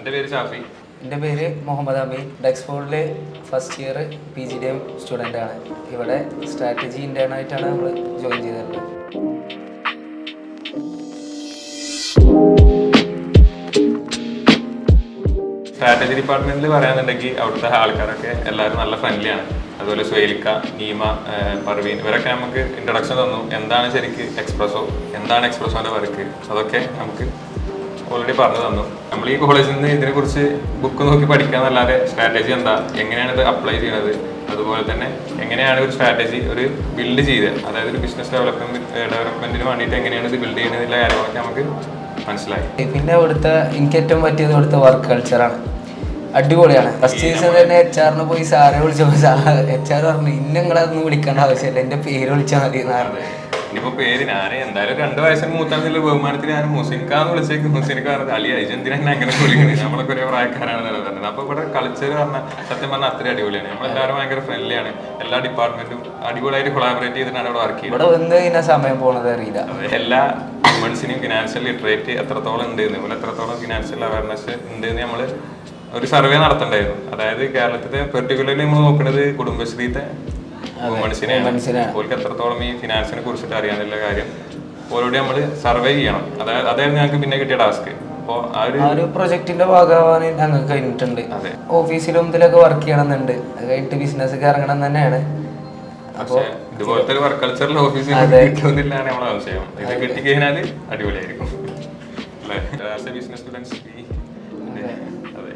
എൻ്റെ പേര് ഷാഫി. എൻ്റെ പേര് മുഹമ്മദ് അമീൻ. ഡെക്സ്ഫോർഡിൽ ഫസ്റ്റ് ഇയർ PGDM സ്റ്റുഡൻ്റ് ആണ്. ഇവിടെ സ്ട്രാറ്റജി ഇൻ്റേണായിട്ടാണ് നമ്മൾ ജോയിൻ ചെയ്തിട്ടുള്ളത്. സ്ട്രാറ്റജി ഡിപ്പാർട്ട്മെന്റിൽ പറയാന്നുണ്ടെങ്കിൽ അവിടുത്തെ ആൾക്കാരൊക്കെ എല്ലാവരും നല്ല ഫ്രണ്ട്ലിയാണ്. അതുപോലെ സുഹൈലിക്ക, നീമ, പർവീൻ ഇവരൊക്കെ നമുക്ക് ഇൻട്രൊഡക്ഷൻ തന്നു. എന്താണ് ശരിക്ക് എക്സ്പ്രസോ, എന്താണ് എക്സ്പ്രസോൻ്റെ വർക്ക്, അതൊക്കെ നമുക്ക് ഓൾറെഡി പറഞ്ഞു തന്നു. നമ്മൾ ഈ കോളേജിൽ നിന്ന് ഇതിനെക്കുറിച്ച് ബുക്ക് നോക്കി പഠിക്കാന്നല്ലാതെ സ്ട്രാറ്റജി എന്താ, എങ്ങനെയാണ് ഇത് അപ്ലൈ ചെയ്യുന്നത്, അതുപോലെ തന്നെ എങ്ങനെയാണ് ഒരു സ്ട്രാറ്റജി ഒരു ബിൽഡ് ചെയ്തത്, അതായത് ഒരു ബിസിനസ് ഡെവലപ്മെന്റിന് വേണ്ടിയിട്ട് എങ്ങനെയാണ് ഇത് ബിൽഡ് ചെയ്യുന്നതിൻ്റെ കാര്യങ്ങളൊക്കെ നമുക്ക് മനസ്സിലായി. പിന്നെ എനിക്ക് ഏറ്റവും പറ്റിയത് ഇവിടുത്തെ വർക്ക് കൾച്ചറാണ്. അടിപൊളിയാണ്. ഫസ്റ്റ് സീസൺ തന്നെ HR പോയി സാറെ വിളിച്ചപ്പോൾ HR പറഞ്ഞു നിങ്ങളതൊന്നും വിളിക്കേണ്ട ആവശ്യമില്ല, എൻ്റെ പേര് വിളിച്ചാൽ മതി എന്നാണ്. ഇനിയിപ്പോ പേര് ഞാൻ എന്തായാലും 2 വയസ്സിന് മൂത്താണെന്നുള്ള ബഹുമാനത്തിൽ ഞാൻ മുസിനിക്കാന്ന് വിളിച്ചേക്കും. മുസിനിക്ക പറഞ്ഞത് അലിയ ഏജന്തിനെ അങ്ങനെ വിളിക്കുന്നത്, നമ്മളൊക്കെ ഒരേ പ്രായക്കാരാണെന്നല്ല പറഞ്ഞത്. അപ്പൊ ഇവിടെ കൾച്ചർ പറഞ്ഞാൽ സത്യം പറഞ്ഞാൽ അത്രയും അടിപൊളിയാണ്. നമ്മളെല്ലാവരും ഭയങ്കര ഫ്രണ്ട്ലിയാണ്. എല്ലാ ഡിപ്പാർട്ട്മെന്റും അടിപൊളിയായിട്ട് കൊളാബറേറ്റ് ചെയ്തിട്ടാണ് ഇവിടെ വർക്ക് ചെയ്യുന്നത്. ഇവിടെ വന്ന് കഴിഞ്ഞാൽ സമയം പോണത് അറിയില്ല. എല്ലാ വുമൻസിനും ഫിനാൻഷ്യൽ ലിറ്ററേറ്റ് എത്രത്തോളം ഉണ്ട്, അതുപോലെ എത്രത്തോളം ഫിനാൻഷ്യൽ അവയർനെസ് ഉണ്ട് എന്ന് നമ്മൾ ഒരു സർവേ നടത്തണ്ടായിരുന്നു. അതായത് കേരളത്തിലെ പെർട്ടിക്കുലർലി നമ്മൾ നോക്കുന്നത് കുടുംബശ്രീത്തെ വുമൻസിനെയാണ്. ഓർക്ക് എത്രത്തോളം ഈ ഫിനാൻസിനെ കുറിച്ചിട്ട് അറിയാനുള്ള കാര്യം ഓരോടെ നമ്മൾ സർവേ ചെയ്യണം. അതായിരുന്നു ഞങ്ങൾക്ക് പിന്നെ കിട്ടിയ ടാസ്ക്. അപ്പോൾ ആ ഒരു പ്രൊജക്ടിന്റെ ഭാഗമാവാൻ ഞങ്ങൾക്ക് കഴിഞ്ഞിട്ടുണ്ട്. ഓഫീസിലും ഇതിലൊക്കെ വർക്ക് ചെയ്യണമെന്നുണ്ട്. അത് കഴിഞ്ഞിട്ട് ബിസിനസ്സൊക്കെ ഇറങ്ങണം തന്നെയാണ്. അപ്പോൾ ഇതുപോലത്തെ ഒരു വർക്ക് കൾച്ചറിൽ ഓഫീസിൽ കിട്ടുമെന്നില്ലാണ് നമ്മളെ സംശയം. ഇത് കിട്ടിക്കഴിഞ്ഞാൽ അടിപൊളിയായിരിക്കും അല്ലേ? Business students. അതെ